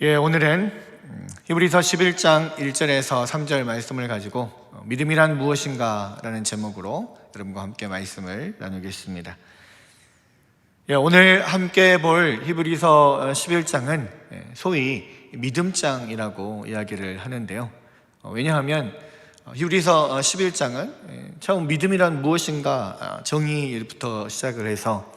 오늘은 히브리서 11장 1절에서 3절 말씀을 가지고 믿음이란 무엇인가 라는 제목으로 여러분과 함께 말씀을 나누겠습니다. 오늘 함께 볼 히브리서 11장은 소위 믿음장이라고 이야기를 하는데요. 왜냐하면 히브리서 11장은 처음 믿음이란 무엇인가 정의부터 시작을 해서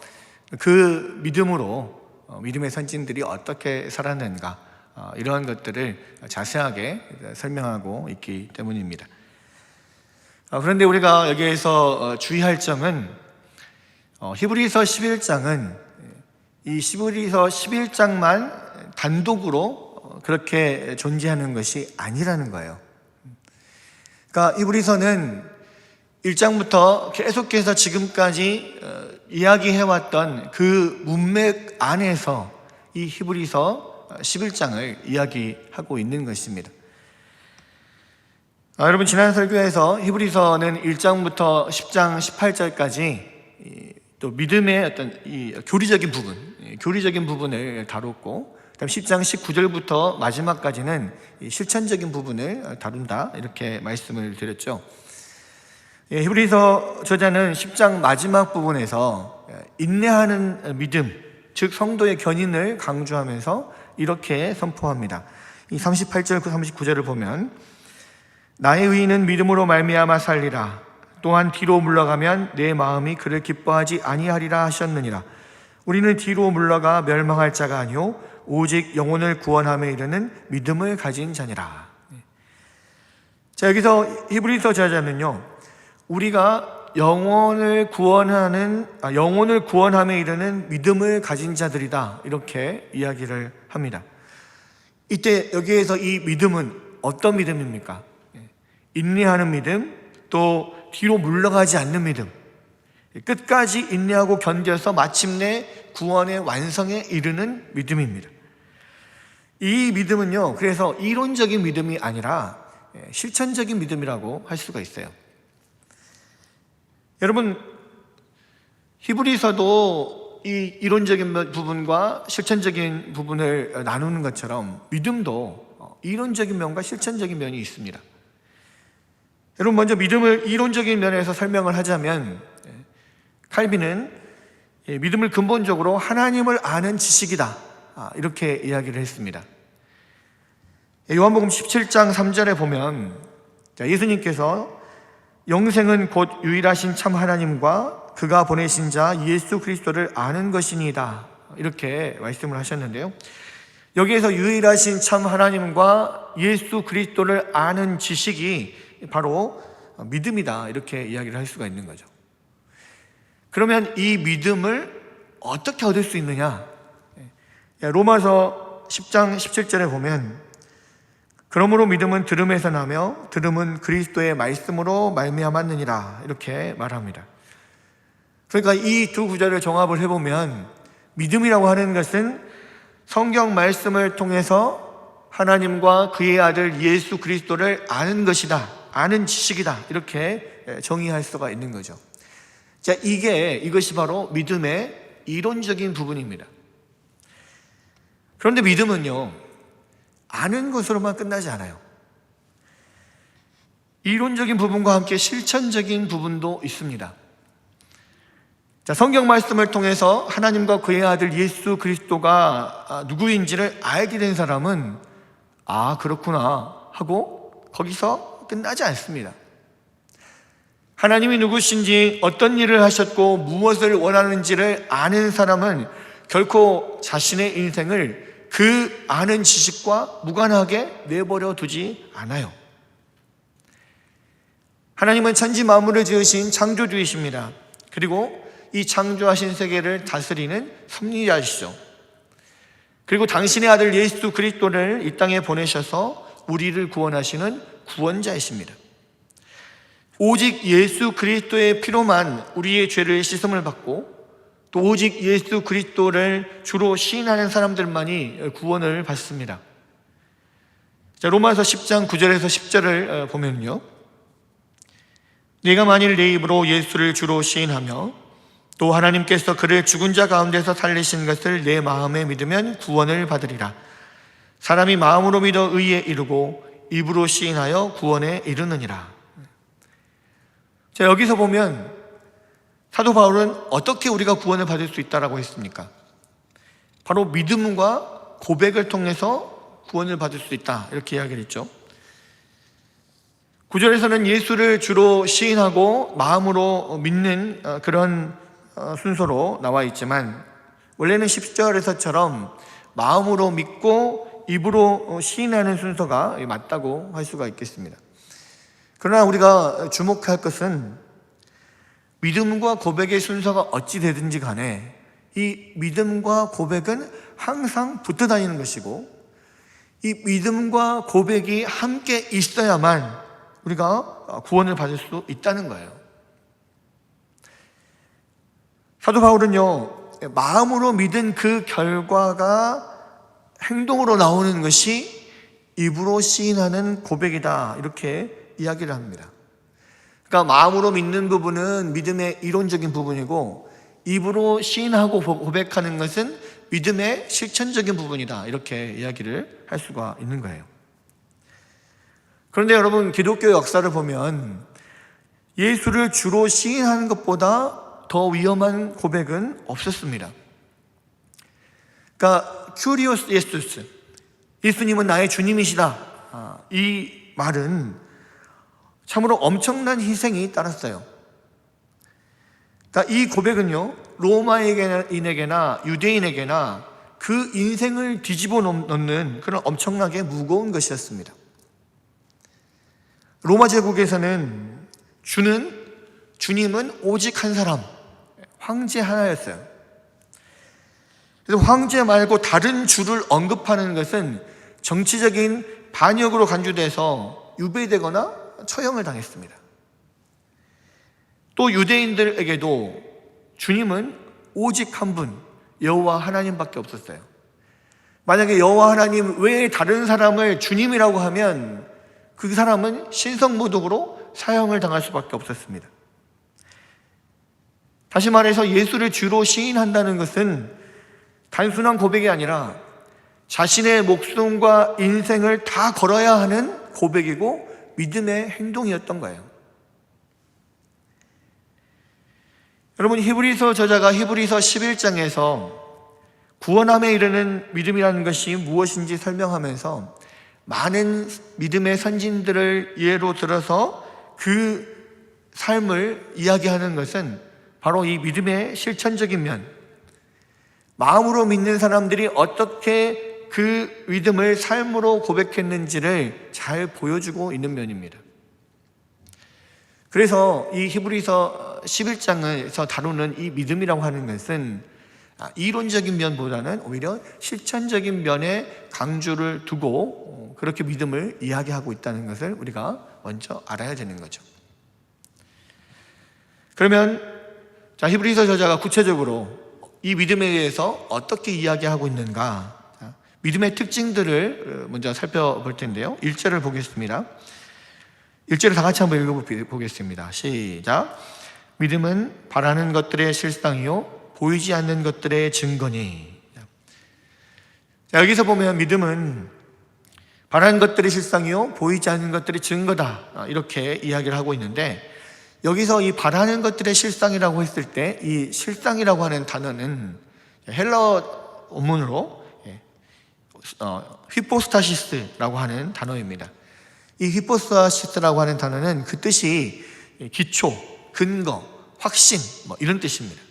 그 믿음으로 믿음의 선진들이 어떻게 살았는가 이러한 것들을 자세하게 설명하고 있기 때문입니다. 그런데 우리가 여기에서 주의할 점은 히브리서 11장은 이 히브리서 11장만 단독으로 그렇게 존재하는 것이 아니라는 거예요. 그러니까 히브리서는 1장부터 계속해서 지금까지 이야기해왔던 그 문맥 안에서 이 히브리서 11장을 이야기하고 있는 것입니다. 여러분, 지난 설교에서 히브리서는 1장부터 10장 18절까지 또 믿음의 어떤 이 교리적인 부분을 다뤘고, 그다음 10장 19절부터 마지막까지는 실천적인 부분을 다룬다, 이렇게 말씀을 드렸죠. 히브리서 저자는 10장 마지막 부분에서 인내하는 믿음, 즉 성도의 견인을 강조하면서 이렇게 선포합니다. 이 38절, 39절을 보면 나의 의인은 믿음으로 말미암아 살리라. 또한 뒤로 물러가면 내 마음이 그를 기뻐하지 아니하리라 하셨느니라. 우리는 뒤로 물러가 멸망할 자가 아니오 오직 영혼을 구원함에 이르는 믿음을 가진 자니라. 자, 여기서 히브리서 저자는요, 우리가 영혼을 구원함에 이르는 믿음을 가진 자들이다, 이렇게 이야기를 합니다. 이때 여기에서 이 믿음은 어떤 믿음입니까? 인내하는 믿음, 또 뒤로 물러가지 않는 믿음, 끝까지 인내하고 견뎌서 마침내 구원의 완성에 이르는 믿음입니다. 이 믿음은요, 그래서 이론적인 믿음이 아니라 실천적인 믿음이라고 할 수가 있어요. 여러분, 히브리서도 이 이론적인 부분과 실천적인 부분을 나누는 것처럼 믿음도 이론적인 면과 실천적인 면이 있습니다. 여러분, 먼저 믿음을 이론적인 면에서 설명을 하자면, 칼빈은 믿음을 근본적으로 하나님을 아는 지식이다, 이렇게 이야기를 했습니다. 요한복음 17장 3절에 보면 예수님께서 영생은 곧 유일하신 참 하나님과 그가 보내신 자 예수 그리스도를 아는 것이니이다, 이렇게 말씀을 하셨는데요. 여기에서 유일하신 참 하나님과 예수 그리스도를 아는 지식이 바로 믿음이다, 이렇게 이야기를 할 수가 있는 거죠. 그러면 이 믿음을 어떻게 얻을 수 있느냐? 로마서 10장 17절에 보면 그러므로 믿음은 들음에서 나며 들음은 그리스도의 말씀으로 말미암았느니라, 이렇게 말합니다. 그러니까 이 두 구절을 종합을 해보면 믿음이라고 하는 것은 성경 말씀을 통해서 하나님과 그의 아들 예수 그리스도를 아는 것이다, 아는 지식이다, 이렇게 정의할 수가 있는 거죠. 자, 이것이 바로 믿음의 이론적인 부분입니다. 그런데 믿음은요, 아는 것으로만 끝나지 않아요. 이론적인 부분과 함께 실천적인 부분도 있습니다. 자, 성경 말씀을 통해서 하나님과 그의 아들 예수 그리스도가 누구인지를 알게 된 사람은 그렇구나 하고 거기서 끝나지 않습니다. 하나님이 누구신지, 어떤 일을 하셨고 무엇을 원하는지를 아는 사람은 결코 자신의 인생을 그 아는 지식과 무관하게 내버려 두지 않아요. 하나님은 천지 만물을 지으신 창조주이십니다. 그리고 이 창조하신 세계를 다스리는 섭리자이시죠. 그리고 당신의 아들 예수 그리스도를 이 땅에 보내셔서 우리를 구원하시는 구원자이십니다. 오직 예수 그리스도의 피로만 우리의 죄를 씻음을 받고, 또 오직 예수 그리스도를 주로 시인하는 사람들만이 구원을 받습니다. 자, 로마서 10장 9절에서 10절을 보면요, 네가 만일 내 입으로 예수를 주로 시인하며 또 하나님께서 그를 죽은 자 가운데서 살리신 것을 내 마음에 믿으면 구원을 받으리라. 사람이 마음으로 믿어 의에 이르고 입으로 시인하여 구원에 이르느니라. 자, 여기서 보면 사도 바울은 어떻게 우리가 구원을 받을 수 있다라고 했습니까? 바로 믿음과 고백을 통해서 구원을 받을 수 있다, 이렇게 이야기를 했죠. 9절에서는 예수를 주로 시인하고 마음으로 믿는 그런 순서로 나와 있지만, 원래는 10절에서처럼 마음으로 믿고 입으로 시인하는 순서가 맞다고 할 수가 있겠습니다. 그러나 우리가 주목할 것은 믿음과 고백의 순서가 어찌 되든지 간에 이 믿음과 고백은 항상 붙어 다니는 것이고, 이 믿음과 고백이 함께 있어야만 우리가 구원을 받을 수 있다는 거예요. 사도 바울은요, 마음으로 믿은 그 결과가 행동으로 나오는 것이 입으로 시인하는 고백이다, 이렇게 이야기를 합니다. 그러니까 마음으로 믿는 부분은 믿음의 이론적인 부분이고, 입으로 시인하고 고백하는 것은 믿음의 실천적인 부분이다, 이렇게 이야기를 할 수가 있는 거예요. 그런데 여러분, 기독교 역사를 보면 예수를 주로 시인하는 것보다 더 위험한 고백은 없었습니다. 그러니까 큐리오스 예수스, 예수님은 나의 주님이시다, 이 말은 참으로 엄청난 희생이 따랐어요. 그러니까 이 고백은요, 로마인에게나 유대인에게나 그 인생을 뒤집어 놓는 그런 엄청나게 무거운 것이었습니다. 로마 제국에서는 주님은 오직 한 사람, 황제 하나였어요. 그래서 황제 말고 다른 주를 언급하는 것은 정치적인 반역으로 간주돼서 유배되거나 처형을 당했습니다. 또 유대인들에게도 주님은 오직 한 분, 여호와 하나님밖에 없었어요. 만약에 여호와 하나님 외에 다른 사람을 주님이라고 하면 그 사람은 신성모독으로 사형을 당할 수밖에 없었습니다. 다시 말해서 예수를 주로 시인한다는 것은 단순한 고백이 아니라 자신의 목숨과 인생을 다 걸어야 하는 고백이고 믿음의 행동이었던 거예요. 여러분, 히브리서 저자가 히브리서 11장에서 구원함에 이르는 믿음이라는 것이 무엇인지 설명하면서 많은 믿음의 선진들을 예로 들어서 그 삶을 이야기하는 것은 바로 이 믿음의 실천적인 면, 마음으로 믿는 사람들이 어떻게 그 믿음을 삶으로 고백했는지를 잘 보여주고 있는 면입니다. 그래서 이 히브리서 11장에서 다루는 이 믿음이라고 하는 것은 이론적인 면보다는 오히려 실천적인 면에 강조를 두고 그렇게 믿음을 이야기하고 있다는 것을 우리가 먼저 알아야 되는 거죠. 그러면 히브리서 저자가 구체적으로 이 믿음에 대해서 어떻게 이야기하고 있는가, 믿음의 특징들을 먼저 살펴볼 텐데요. 1절을 보겠습니다. 1절을 다 같이 한번 읽어보겠습니다. 시작. 믿음은 바라는 것들의 실상이요 보이지 않는 것들의 증거니. 자, 여기서 보면 믿음은 바라는 것들의 실상이요 보이지 않는 것들의 증거다, 이렇게 이야기를 하고 있는데, 여기서 이 바라는 것들의 실상이라고 했을 때 이 실상이라고 하는 단어는 헬러 원문으로 휘포스타시스라고 하는 단어입니다. 이 휘포스타시스라고 하는 단어는 그 뜻이 기초, 근거, 확신, 이런 뜻입니다.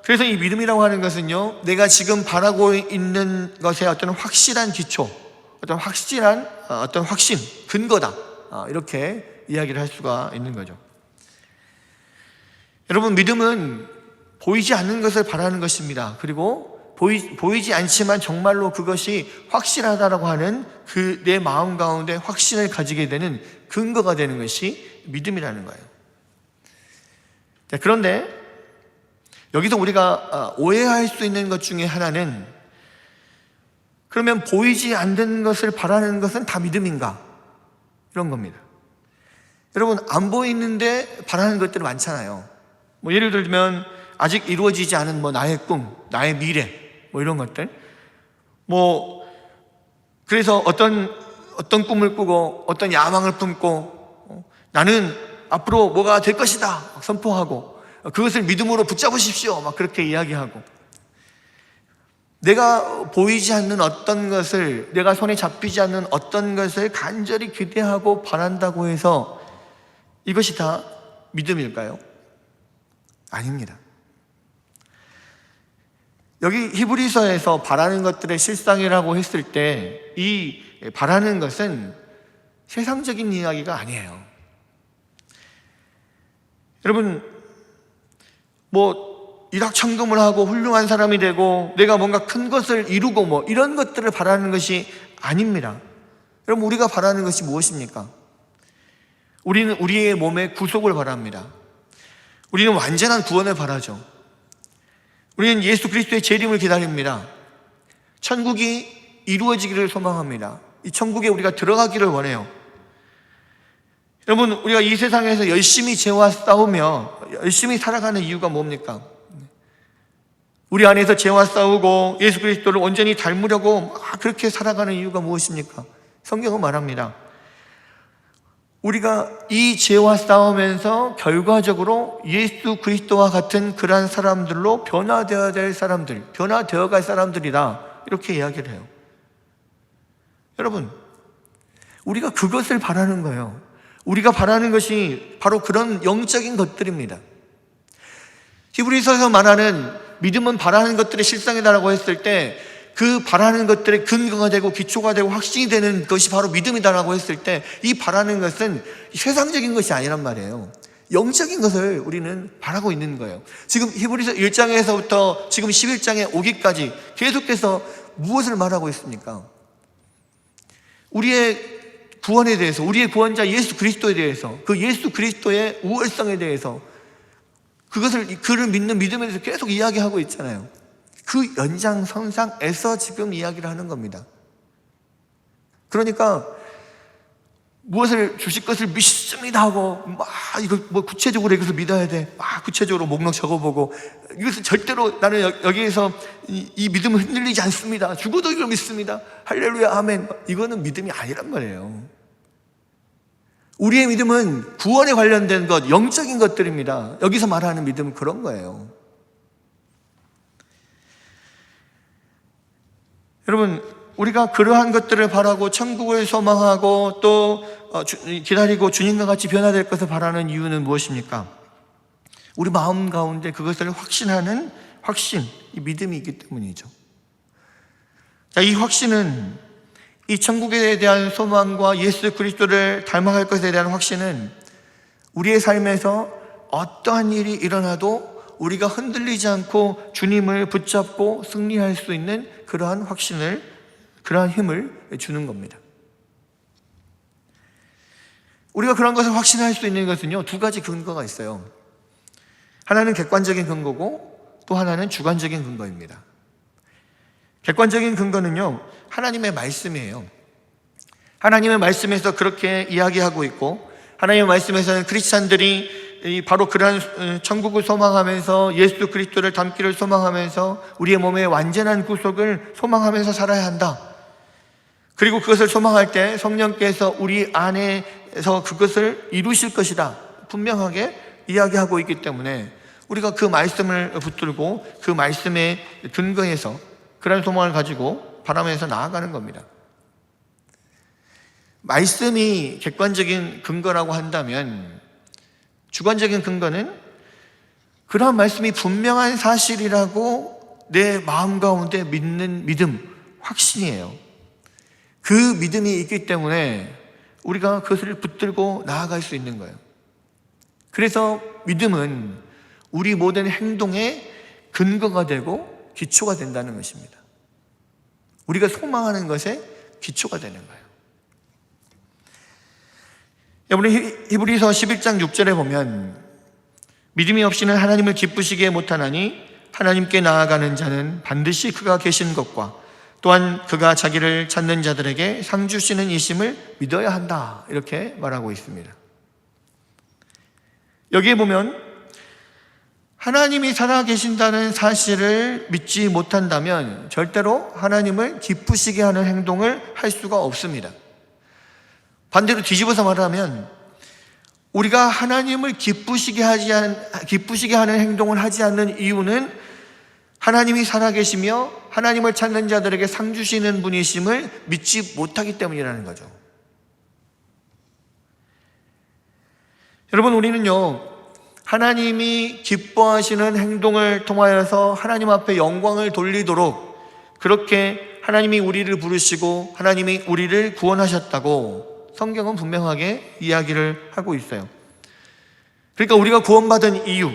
그래서 이 믿음이라고 하는 것은요, 내가 지금 바라고 있는 것에 어떤 확실한 기초, 어떤 확실한 어떤 확신, 근거다, 이렇게 이야기를 할 수가 있는 거죠. 여러분, 믿음은 보이지 않는 것을 바라는 것입니다. 그리고 보이지 않지만 정말로 그것이 확실하다라고 하는 그 내 마음 가운데 확신을 가지게 되는 근거가 되는 것이 믿음이라는 거예요. 그런데 여기서 우리가 오해할 수 있는 것 중에 하나는, 그러면 보이지 않는 것을 바라는 것은 다 믿음인가? 이런 겁니다. 여러분, 안 보이는데 바라는 것들이 많잖아요. 예를 들면 아직 이루어지지 않은 나의 꿈, 나의 미래, 이런 것들. 그래서 어떤 꿈을 꾸고 어떤 야망을 품고 나는 앞으로 뭐가 될 것이다 선포하고 그것을 믿음으로 붙잡으십시오 막 그렇게 이야기하고 내가 보이지 않는 어떤 것을 내가 손에 잡히지 않는 어떤 것을 간절히 기대하고 바란다고 해서 이것이 다 믿음일까요? 아닙니다. 여기 히브리서에서 바라는 것들의 실상이라고 했을 때 이 바라는 것은 세상적인 이야기가 아니에요. 여러분 일확천금을 하고 훌륭한 사람이 되고 내가 뭔가 큰 것을 이루고 이런 것들을 바라는 것이 아닙니다. 여러분 우리가 바라는 것이 무엇입니까? 우리는 우리의 몸의 구속을 바랍니다. 우리는 완전한 구원을 바라죠. 우리는 예수 그리스도의 재림을 기다립니다. 천국이 이루어지기를 소망합니다. 이 천국에 우리가 들어가기를 원해요. 여러분 우리가 이 세상에서 열심히 죄와 싸우며 열심히 살아가는 이유가 뭡니까? 우리 안에서 죄와 싸우고 예수 그리스도를 온전히 닮으려고 그렇게 살아가는 이유가 무엇입니까? 성경은 말합니다. 우리가 이 죄와 싸우면서 결과적으로 예수 그리스도와 같은 그러한 사람들로 변화되어야 될 사람들, 변화되어 갈 사람들이다 이렇게 이야기를 해요. 여러분 우리가 그것을 바라는 거예요. 우리가 바라는 것이 바로 그런 영적인 것들입니다. 히브리서에서 말하는 믿음은 바라는 것들의 실상이다라고 했을 때 그 바라는 것들의 근거가 되고 기초가 되고 확신이 되는 것이 바로 믿음이다라고 했을 때 이 바라는 것은 세상적인 것이 아니란 말이에요. 영적인 것을 우리는 바라고 있는 거예요. 지금 히브리서 1장에서부터 지금 11장에 오기까지 계속해서 무엇을 말하고 있습니까? 우리의 구원에 대해서, 우리의 구원자 예수 그리스도에 대해서, 그 예수 그리스도의 우월성에 대해서 그를 믿는 믿음에 대해서 계속 이야기하고 있잖아요. 그 연장선상에서 지금 이야기를 하는 겁니다. 그러니까 무엇을 주실 것을 믿습니다 하고 이거 구체적으로 이것을 믿어야 돼. 구체적으로 목록 적어보고 이것은 절대로 나는 여기에서 이 믿음을 흔들리지 않습니다. 죽어도 이걸 믿습니다. 할렐루야 아멘. 이거는 믿음이 아니란 말이에요. 우리의 믿음은 구원에 관련된 것, 영적인 것들입니다. 여기서 말하는 믿음은 그런 거예요. 여러분 우리가 그러한 것들을 바라고 천국을 소망하고 또 기다리고 주님과 같이 변화될 것을 바라는 이유는 무엇입니까? 우리 마음 가운데 그것을 확신하는 확신, 이 믿음이 있기 때문이죠. 자, 이 확신은 이 천국에 대한 소망과 예수 그리스도를 닮아갈 것에 대한 확신은 우리의 삶에서 어떠한 일이 일어나도 우리가 흔들리지 않고 주님을 붙잡고 승리할 수 있는 그러한 확신을, 그러한 힘을 주는 겁니다. 우리가 그런 것을 확신할 수 있는 것은요, 두 가지 근거가 있어요. 하나는 객관적인 근거고 또 하나는 주관적인 근거입니다. 객관적인 근거는요, 하나님의 말씀이에요. 하나님의 말씀에서 그렇게 이야기하고 있고, 하나님의 말씀에서는 크리스찬들이 바로 그러한 천국을 소망하면서 예수 그리스도를 닮기를 소망하면서 우리의 몸의 완전한 구속을 소망하면서 살아야 한다. 그리고 그것을 소망할 때 성령께서 우리 안에서 그것을 이루실 것이다. 분명하게 이야기하고 있기 때문에 우리가 그 말씀을 붙들고 그 말씀의 근거에서 그런 소망을 가지고 바라면서 나아가는 겁니다. 말씀이 객관적인 근거라고 한다면 주관적인 근거는 그러한 말씀이 분명한 사실이라고 내 마음 가운데 믿는 믿음, 확신이에요. 그 믿음이 있기 때문에 우리가 그것을 붙들고 나아갈 수 있는 거예요. 그래서 믿음은 우리 모든 행동의 근거가 되고 기초가 된다는 것입니다. 우리가 소망하는 것에 기초가 되는 거예요. 여러분, 히브리서 11장 6절에 보면 믿음이 없이는 하나님을 기쁘시게 못하나니 하나님께 나아가는 자는 반드시 그가 계신 것과 또한 그가 자기를 찾는 자들에게 상 주시는 이심을 믿어야 한다, 이렇게 말하고 있습니다. 여기에 보면 하나님이 살아계신다는 사실을 믿지 못한다면 절대로 하나님을 기쁘시게 하는 행동을 할 수가 없습니다. 반대로 뒤집어서 말하면 우리가 하나님을 기쁘시게 하는 행동을 하지 않는 이유는 하나님이 살아계시며 하나님을 찾는 자들에게 상 주시는 분이심을 믿지 못하기 때문이라는 거죠. 여러분, 우리는요, 하나님이 기뻐하시는 행동을 통하여서 하나님 앞에 영광을 돌리도록 그렇게 하나님이 우리를 부르시고 하나님이 우리를 구원하셨다고 성경은 분명하게 이야기를 하고 있어요. 그러니까 우리가 구원받은 이유,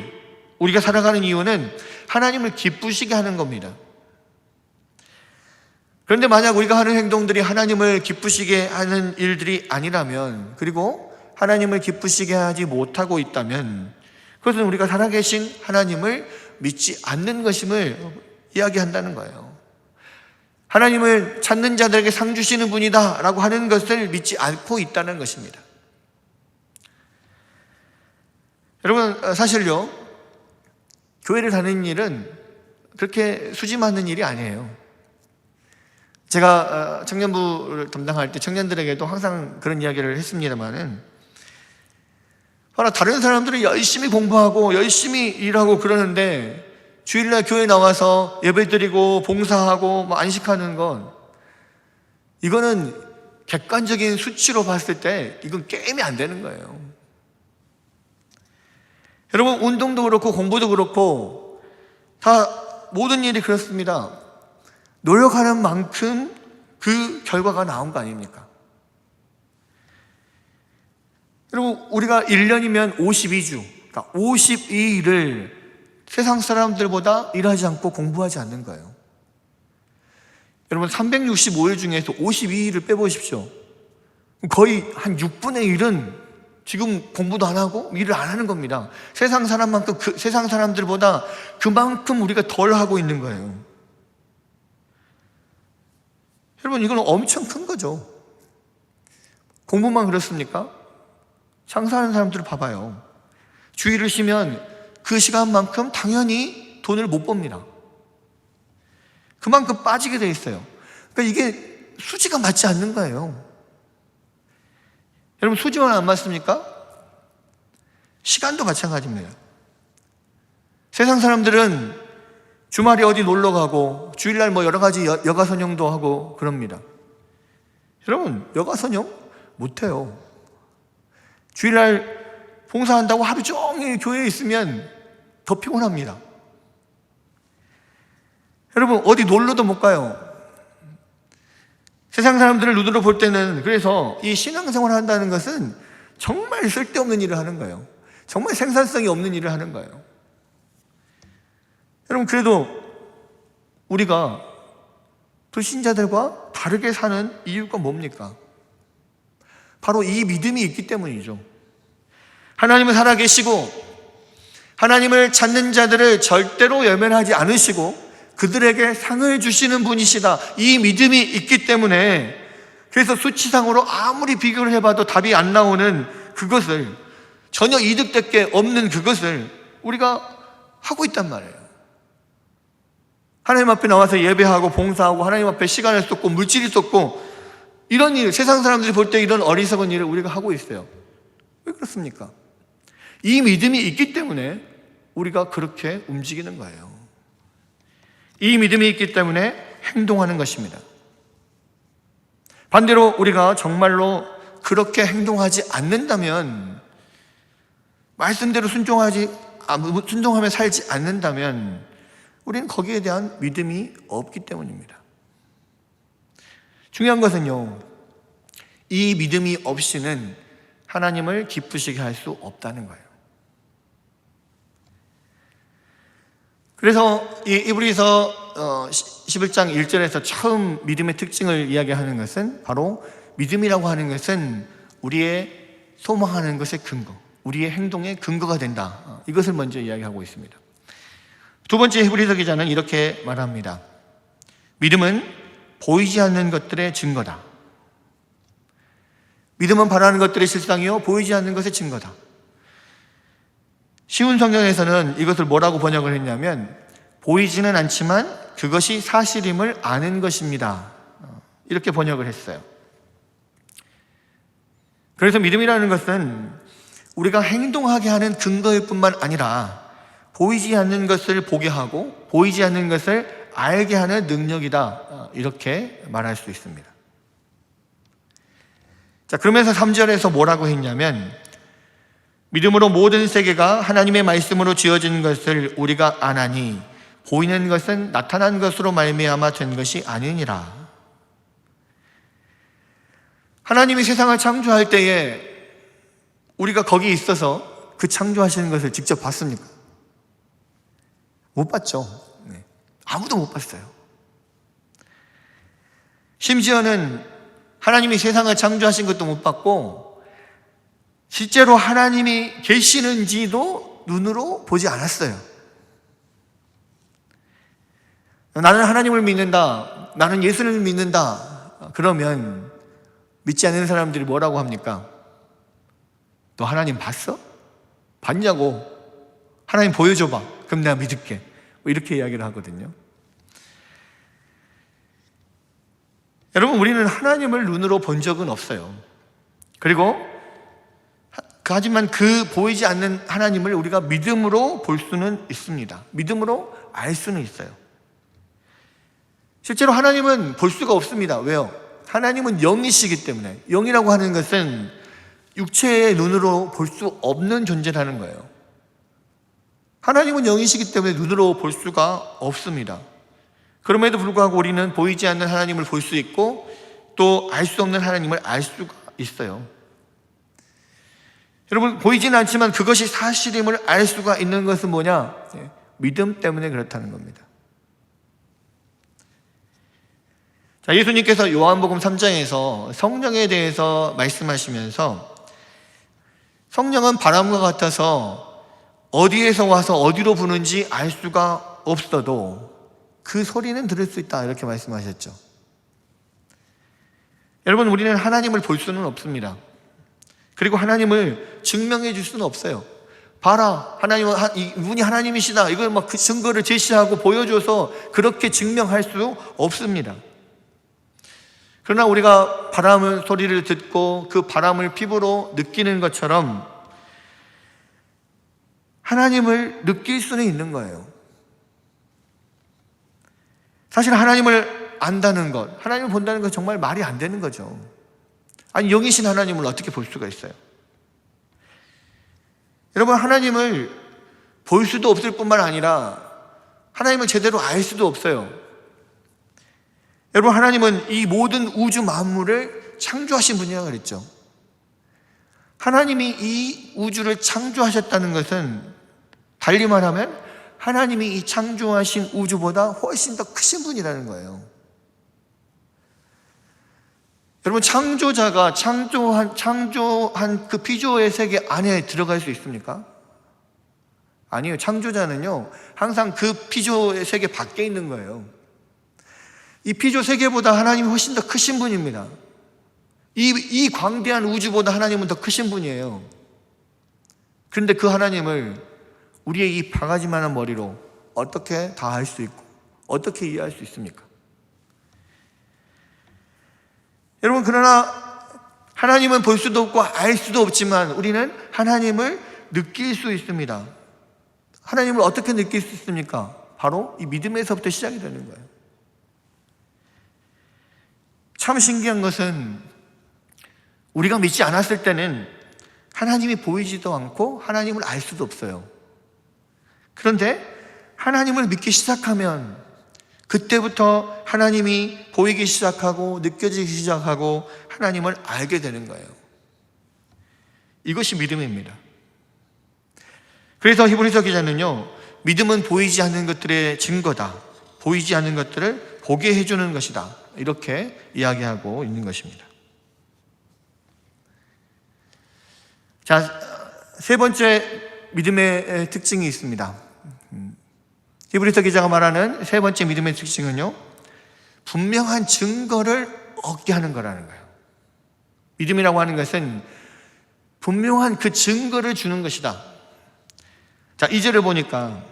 우리가 살아가는 이유는 하나님을 기쁘시게 하는 겁니다. 그런데 만약 우리가 하는 행동들이 하나님을 기쁘시게 하는 일들이 아니라면, 그리고 하나님을 기쁘시게 하지 못하고 있다면 그것은 우리가 살아계신 하나님을 믿지 않는 것임을 이야기한다는 거예요. 하나님을 찾는 자들에게 상 주시는 분이다 라고 하는 것을 믿지 않고 있다는 것입니다. 여러분, 사실요, 교회를 다니는 일은 그렇게 수지 많은 일이 아니에요. 제가 청년부를 담당할 때 청년들에게도 항상 그런 이야기를 했습니다만은, 다른 사람들은 열심히 공부하고 열심히 일하고 그러는데 주일날 교회 나와서 예배드리고 봉사하고 안식하는 건, 이거는 객관적인 수치로 봤을 때 이건 게임이 안 되는 거예요. 여러분, 운동도 그렇고 공부도 그렇고 다 모든 일이 그렇습니다. 노력하는 만큼 그 결과가 나온 거 아닙니까? 여러분, 우리가 1년이면 52주, 그러니까 52일을 세상 사람들보다 일하지 않고 공부하지 않는 거예요. 여러분, 365일 중에서 52일을 빼보십시오. 거의 한 6분의 1은 지금 공부도 안 하고 일을 안 하는 겁니다. 세상 사람들보다 그만큼 우리가 덜 하고 있는 거예요. 여러분, 이건 엄청 큰 거죠. 공부만 그렇습니까? 장사하는 사람들을 봐봐요. 주일을 쉬면 그 시간만큼 당연히 돈을 못 법니다. 그만큼 빠지게 돼 있어요. 그러니까 이게 수지가 맞지 않는 거예요. 여러분, 수지만 안 맞습니까? 시간도 마찬가지입니다. 세상 사람들은 주말에 어디 놀러 가고 주일날 여러 가지 여가선용도 하고 그럽니다. 여러분, 여가선용 못해요. 주일날 봉사한다고 하루 종일 교회에 있으면 더 피곤합니다. 여러분, 어디 놀러도 못 가요. 세상 사람들을 눈으로 볼 때는, 그래서 이 신앙생활을 한다는 것은 정말 쓸데없는 일을 하는 거예요. 정말 생산성이 없는 일을 하는 거예요. 여러분, 그래도 우리가 불신자들과 다르게 사는 이유가 뭡니까? 바로 이 믿음이 있기 때문이죠. 하나님은 살아계시고 하나님을 찾는 자들을 절대로 외면하지 않으시고 그들에게 상을 주시는 분이시다. 이 믿음이 있기 때문에, 그래서 수치상으로 아무리 비교를 해봐도 답이 안 나오는 그것을, 전혀 이득될 게 없는 그것을 우리가 하고 있단 말이에요. 하나님 앞에 나와서 예배하고 봉사하고 하나님 앞에 시간을 쏟고 물질을 쏟고 이런 일, 세상 사람들이 볼 때 이런 어리석은 일을 우리가 하고 있어요. 왜 그렇습니까? 이 믿음이 있기 때문에 우리가 그렇게 움직이는 거예요. 이 믿음이 있기 때문에 행동하는 것입니다. 반대로 우리가 정말로 그렇게 행동하지 않는다면, 말씀대로 순종하며 살지 않는다면 우리는 거기에 대한 믿음이 없기 때문입니다. 중요한 것은요, 이 믿음이 없이는 하나님을 기쁘시게 할 수 없다는 거예요. 그래서 이 이브리서 11장 1절에서 처음 믿음의 특징을 이야기하는 것은, 바로 믿음이라고 하는 것은 우리의 소망하는 것의 근거, 우리의 행동의 근거가 된다. 이것을 먼저 이야기하고 있습니다. 두 번째, 히브리서 기자는 이렇게 말합니다. 믿음은 보이지 않는 것들의 증거다. 믿음은 바라는 것들의 실상이요 보이지 않는 것의 증거다. 쉬운 성경에서는 이것을 뭐라고 번역을 했냐면 보이지는 않지만 그것이 사실임을 아는 것입니다. 이렇게 번역을 했어요. 그래서 믿음이라는 것은 우리가 행동하게 하는 근거일 뿐만 아니라 보이지 않는 것을 보게 하고 보이지 않는 것을 알게 하는 능력이다. 이렇게 말할 수 있습니다. 자, 그러면서 3절에서 뭐라고 했냐면 믿음으로 모든 세계가 하나님의 말씀으로 지어진 것을 우리가 아나니 보이는 것은 나타난 것으로 말미암아 된 것이 아니니라. 하나님이 세상을 창조할 때에 우리가 거기 있어서 그 창조하시는 것을 직접 봤습니까? 못 봤죠. 아무도 못 봤어요. 심지어는 하나님이 세상을 창조하신 것도 못 봤고 실제로 하나님이 계시는지도 눈으로 보지 않았어요. 나는 하나님을 믿는다, 나는 예수를 믿는다, 그러면 믿지 않는 사람들이 뭐라고 합니까? 너 하나님 봤어? 봤냐고? 하나님 보여줘봐. 그럼 내가 믿을게. 이렇게 이야기를 하거든요. 여러분, 우리는 하나님을 눈으로 본 적은 없어요. 그리고 하지만 그 보이지 않는 하나님을 우리가 믿음으로 볼 수는 있습니다. 믿음으로 알 수는 있어요. 실제로 하나님은 볼 수가 없습니다. 왜요? 하나님은 영이시기 때문에. 영이라고 하는 것은 육체의 눈으로 볼 수 없는 존재라는 거예요. 하나님은 영이시기 때문에 눈으로 볼 수가 없습니다. 그럼에도 불구하고 우리는 보이지 않는 하나님을 볼 수 있고 또 알 수 없는 하나님을 알 수가 있어요. 여러분, 보이지는 않지만 그것이 사실임을 알 수가 있는 것은 뭐냐? 믿음 때문에 그렇다는 겁니다. 자, 예수님께서 요한복음 3장에서 성령에 대해서 말씀하시면서 성령은 바람과 같아서 어디에서 와서 어디로 부는지 알 수가 없어도 그 소리는 들을 수 있다, 이렇게 말씀하셨죠. 여러분, 우리는 하나님을 볼 수는 없습니다. 그리고 하나님을 증명해 줄 수는 없어요. 봐라, 하나님은 이분이 하나님이시다, 이걸 막 그 증거를 제시하고 보여줘서 그렇게 증명할 수 없습니다. 그러나 우리가 바람의 소리를 듣고 그 바람을 피부로 느끼는 것처럼 하나님을 느낄 수는 있는 거예요. 사실 하나님을 안다는 것, 하나님을 본다는 것 정말 말이 안 되는 거죠. 아니, 영이신 하나님을 어떻게 볼 수가 있어요? 여러분, 하나님을 볼 수도 없을 뿐만 아니라 하나님을 제대로 알 수도 없어요. 여러분, 하나님은 이 모든 우주 만물을 창조하신 분이라고 그랬죠. 하나님이 이 우주를 창조하셨다는 것은 달리 말하면 하나님이 이 창조하신 우주보다 훨씬 더 크신 분이라는 거예요. 여러분, 창조자가 창조한 그 피조의 세계 안에 들어갈 수 있습니까? 아니요. 창조자는요, 항상 그 피조의 세계 밖에 있는 거예요. 이 피조 세계보다 하나님이 훨씬 더 크신 분입니다. 이 광대한 우주보다 하나님은 더 크신 분이에요. 그런데 그 하나님을 우리의 이 바가지만한 머리로 어떻게 다 알 수 있고 어떻게 이해할 수 있습니까? 여러분, 그러나 하나님은 볼 수도 없고 알 수도 없지만 우리는 하나님을 느낄 수 있습니다. 하나님을 어떻게 느낄 수 있습니까? 바로 이 믿음에서부터 시작이 되는 거예요. 참 신기한 것은 우리가 믿지 않았을 때는 하나님이 보이지도 않고 하나님을 알 수도 없어요. 그런데 하나님을 믿기 시작하면 그때부터 하나님이 보이기 시작하고 느껴지기 시작하고 하나님을 알게 되는 거예요. 이것이 믿음입니다. 그래서 히브리서 기자는요, 믿음은 보이지 않는 것들의 증거다, 보이지 않는 것들을 보게 해주는 것이다, 이렇게 이야기하고 있는 것입니다. 자, 세 번째 믿음의 특징이 있습니다. 히브리서 기자가 말하는 세 번째 믿음의 특징은요, 분명한 증거를 얻게 하는 거라는 거예요. 믿음이라고 하는 것은 분명한 그 증거를 주는 것이다. 자, 2절을 보니까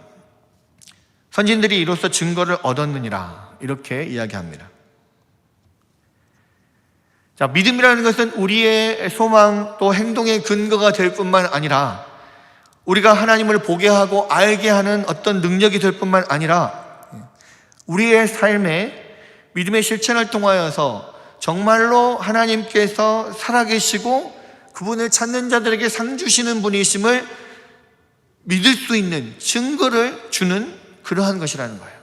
선진들이 이로써 증거를 얻었느니라 이렇게 이야기합니다. 자, 믿음이라는 것은 우리의 소망 또 행동의 근거가 될 뿐만 아니라 우리가 하나님을 보게 하고 알게 하는 어떤 능력이 될 뿐만 아니라 우리의 삶에 믿음의 실천을 통하여서 정말로 하나님께서 살아계시고 그분을 찾는 자들에게 상 주시는 분이심을 믿을 수 있는 증거를 주는 그러한 것이라는 거예요.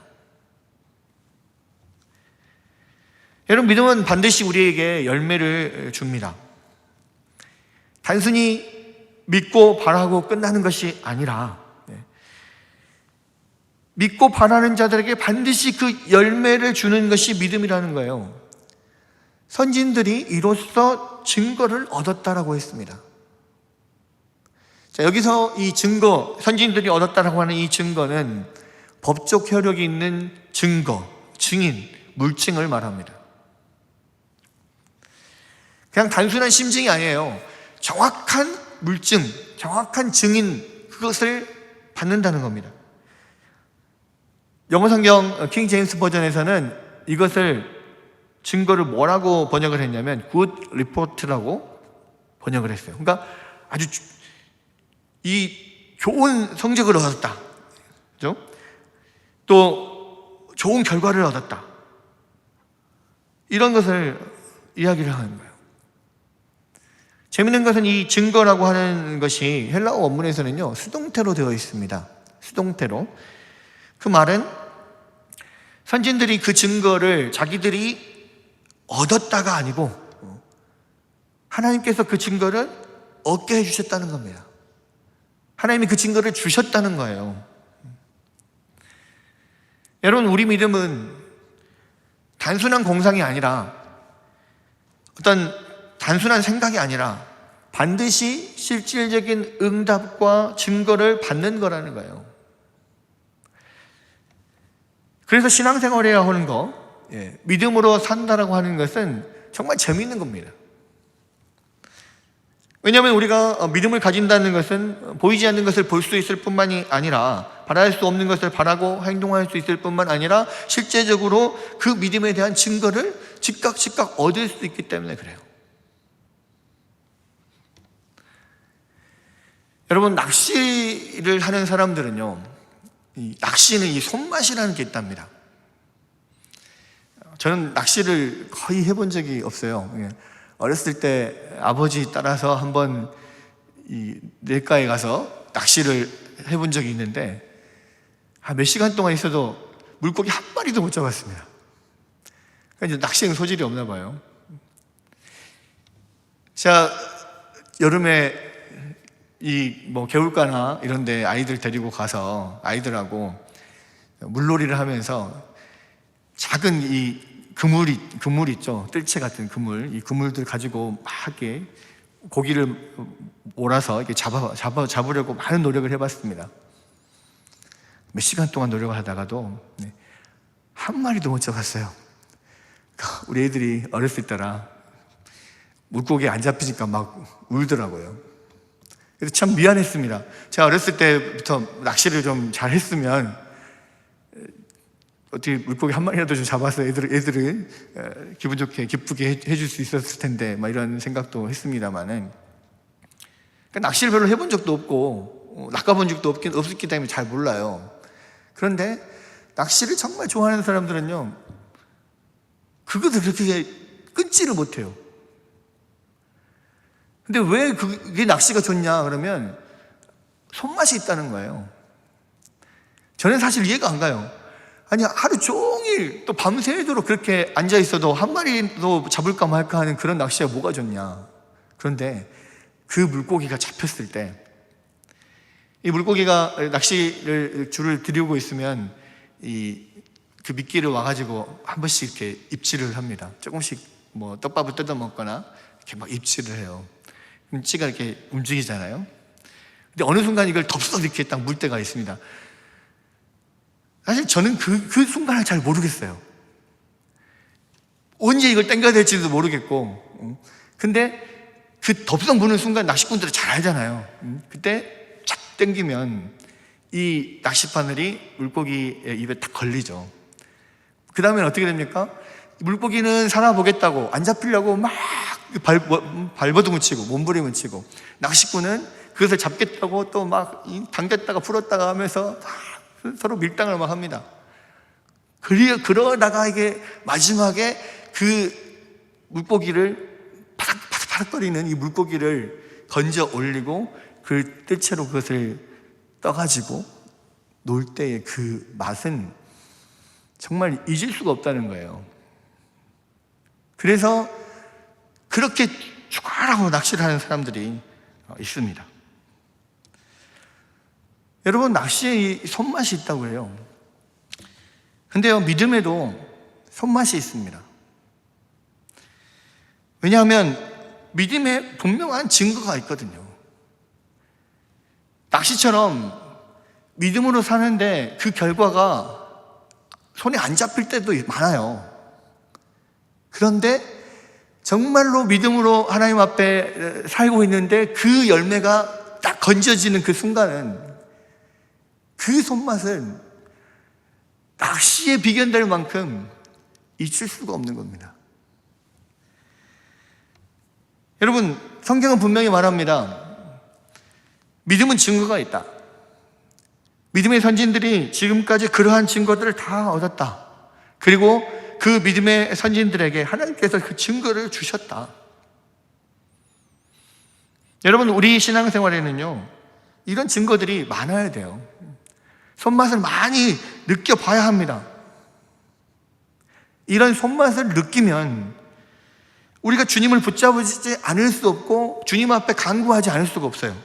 여러분, 믿음은 반드시 우리에게 열매를 줍니다. 단순히 믿고 바라고 끝나는 것이 아니라 믿고 바라는 자들에게 반드시 그 열매를 주는 것이 믿음이라는 거예요. 선진들이 이로써 증거를 얻었다라고 했습니다. 자, 여기서 이 증거, 선진들이 얻었다라고 하는 이 증거는 법적 효력이 있는 증거, 증인, 물증을 말합니다. 그냥 단순한 심증이 아니에요. 정확한 물증, 정확한 증인, 그것을 받는다는 겁니다. 영어 성경 킹 제임스 버전에서는 이것을 증거를 뭐라고 번역을 했냐면 good report라고 번역을 했어요. 그러니까 아주 이 좋은 성적을 얻었다, 그죠? 또 좋은 결과를 얻었다, 이런 것을 이야기를 하는 거예요. 재밌는 것은 이 증거라고 하는 것이 헬라어 원문에서는요 수동태로 되어 있습니다. 수동태로. 그 말은 선진들이 그 증거를 자기들이 얻었다가 아니고 하나님께서 그 증거를 얻게 해주셨다는 겁니다. 하나님이 그 증거를 주셨다는 거예요. 여러분, 우리 믿음은 단순한 공상이 아니라 어떤 단순한 생각이 아니라 반드시 실질적인 응답과 증거를 받는 거라는 거예요. 그래서 신앙생활이라고 하는 거, 믿음으로 산다라고 하는 것은 정말 재미있는 겁니다. 왜냐하면 우리가 믿음을 가진다는 것은 보이지 않는 것을 볼 수 있을 뿐만이 아니라 바랄 수 없는 것을 바라고 행동할 수 있을 뿐만 아니라 실제적으로 그 믿음에 대한 증거를 즉각 얻을 수 있기 때문에 그래요. 여러분, 낚시를 하는 사람들은요, 이 낚시는 이 손맛이라는 게 있답니다. 저는 낚시를 거의 해본 적이 없어요. 어렸을 때 아버지 따라서 한번 이 냇가에 가서 낚시를 해본 적이 있는데 몇 시간 동안 있어도 물고기 한 마리도 못 잡았습니다. 그러니까 이제 낚시는 소질이 없나 봐요. 제가 여름에 개울가나 이런 데 아이들 데리고 가서 아이들하고 물놀이를 하면서 작은 이 그물 있죠. 뜰채 같은 그물. 이 그물들 가지고 막 이렇게 고기를 몰아서 이렇게 잡으려고 많은 노력을 해봤습니다. 몇 시간 동안 노력을 하다가도 한 마리도 못 잡았어요. 우리 애들이 어렸을 때라 물고기 안 잡히니까 막 울더라고요. 그래서 참 미안했습니다. 제가 어렸을 때부터 낚시를 좀 잘 했으면 어떻게 물고기 한 마리라도 좀 잡아서 애들을 기분 좋게 기쁘게 해줄 수 있었을 텐데 막 이런 생각도 했습니다만은, 그러니까 낚시를 별로 해본 적도 없고 낚아본 적도 없었기 때문에 잘 몰라요. 그런데 낚시를 정말 좋아하는 사람들은요 그것을 그렇게 끊지를 못해요. 근데 왜 그게 낚시가 좋냐 그러면 손맛이 있다는 거예요. 저는 사실 이해가 안 가요. 아니, 하루 종일 또 밤새도록 그렇게 앉아 있어도 한 마리도 잡을까 말까 하는 그런 낚시가 뭐가 좋냐. 그런데 그 물고기가 잡혔을 때, 이 물고기가 줄을 들이고 있으면 그 미끼를 와가지고 한 번씩 이렇게 입질을 합니다. 조금씩 떡밥을 뜯어 먹거나 이렇게 막 입질을 해요. 그럼 찌가 이렇게 움직이잖아요. 근데 어느 순간 이걸 덥석 이렇게 딱 물 때가 있습니다. 사실 저는 그 순간을 잘 모르겠어요. 언제 이걸 당겨야 될지도 모르겠고, 근데 그 덥석 무는 순간 낚시꾼들은 잘 알잖아요. 그때 쫙 당기면 이 낚싯바늘이 물고기의 입에 딱 걸리죠. 그 다음엔 어떻게 됩니까? 물고기는 살아보겠다고 안 잡히려고 막 발버둥을 치고 몸부림을 치고, 낚시꾼은 그것을 잡겠다고 또 막 당겼다가 풀었다가 하면서 서로 밀당을 막 합니다. 그러다가 이게 마지막에 그 물고기를 파닥파닥거리는 이 물고기를 건져 올리고 그 뜰채로 그것을 떠가지고 놀 때의 그 맛은 정말 잊을 수가 없다는 거예요. 그래서 그렇게 죽어라고 낚시를 하는 사람들이 있습니다. 여러분, 낚시에 이 손맛이 있다고 해요. 근데요, 믿음에도 손맛이 있습니다. 왜냐하면 믿음에 분명한 증거가 있거든요. 낚시처럼 믿음으로 사는데 그 결과가 손에 안 잡힐 때도 많아요. 그런데 정말로 믿음으로 하나님 앞에 살고 있는데 그 열매가 딱 건져지는 그 순간은 그 손맛은 낚시에 비견될 만큼 잊을 수가 없는 겁니다. 여러분, 성경은 분명히 말합니다. 믿음은 증거가 있다. 믿음의 선진들이 지금까지 그러한 증거들을 다 얻었다. 그리고 그 믿음의 선진들에게 하나님께서 그 증거를 주셨다. 여러분, 우리 신앙생활에는요, 이런 증거들이 많아야 돼요. 손맛을 많이 느껴봐야 합니다. 이런 손맛을 느끼면 우리가 주님을 붙잡지 않을 수 없고 주님 앞에 간구하지 않을 수가 없어요.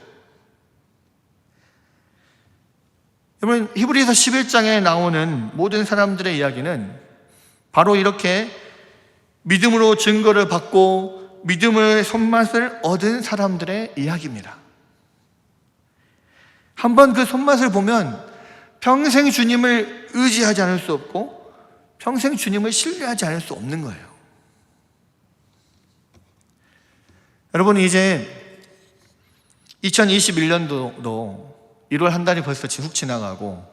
여러분, 히브리서 11장에 나오는 모든 사람들의 이야기는 바로 이렇게 믿음으로 증거를 받고 믿음의 손맛을 얻은 사람들의 이야기입니다. 한번 그 손맛을 보면 평생 주님을 의지하지 않을 수 없고 평생 주님을 신뢰하지 않을 수 없는 거예요. 여러분, 이제 2021년도도 1월 한 달이 벌써 훅 지나가고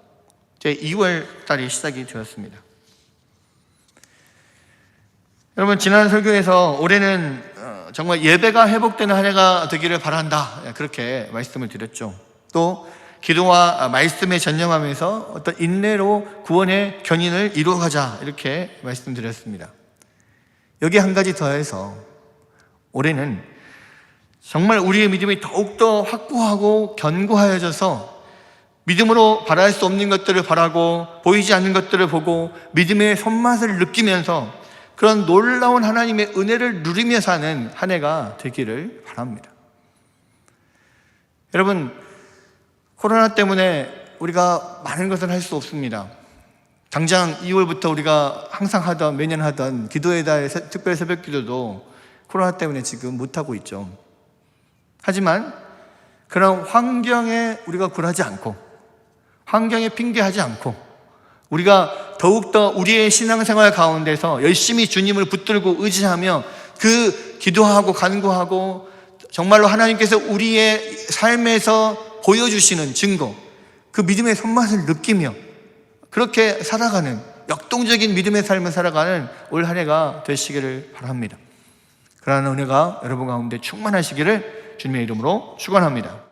이제 2월 달이 시작이 되었습니다. 여러분, 지난 설교에서 올해는 정말 예배가 회복되는 한 해가 되기를 바란다, 그렇게 말씀을 드렸죠. 또 기도와 말씀에 전념하면서 어떤 인내로 구원의 견인을 이루어가자, 이렇게 말씀드렸습니다. 여기 한 가지 더해서 올해는 정말 우리의 믿음이 더욱더 확고하고 견고하여져서 믿음으로 바랄 수 없는 것들을 바라고 보이지 않는 것들을 보고 믿음의 손맛을 느끼면서 그런 놀라운 하나님의 은혜를 누리며 사는 한 해가 되기를 바랍니다. 여러분, 코로나 때문에 우리가 많은 것을 할 수 없습니다. 당장 2월부터 우리가 항상 하던, 매년 하던 기도의 달 특별 새벽 기도도 코로나 때문에 지금 못하고 있죠. 하지만 그런 환경에 우리가 굴하지 않고 환경에 핑계하지 않고 우리가 더욱더 우리의 신앙생활 가운데서 열심히 주님을 붙들고 의지하며 그 기도하고 간구하고 정말로 하나님께서 우리의 삶에서 보여주시는 증거, 그 믿음의 손맛을 느끼며 그렇게 살아가는 역동적인 믿음의 삶을 살아가는 올 한 해가 되시기를 바랍니다. 그러한 은혜가 여러분 가운데 충만하시기를 주님의 이름으로 축원합니다.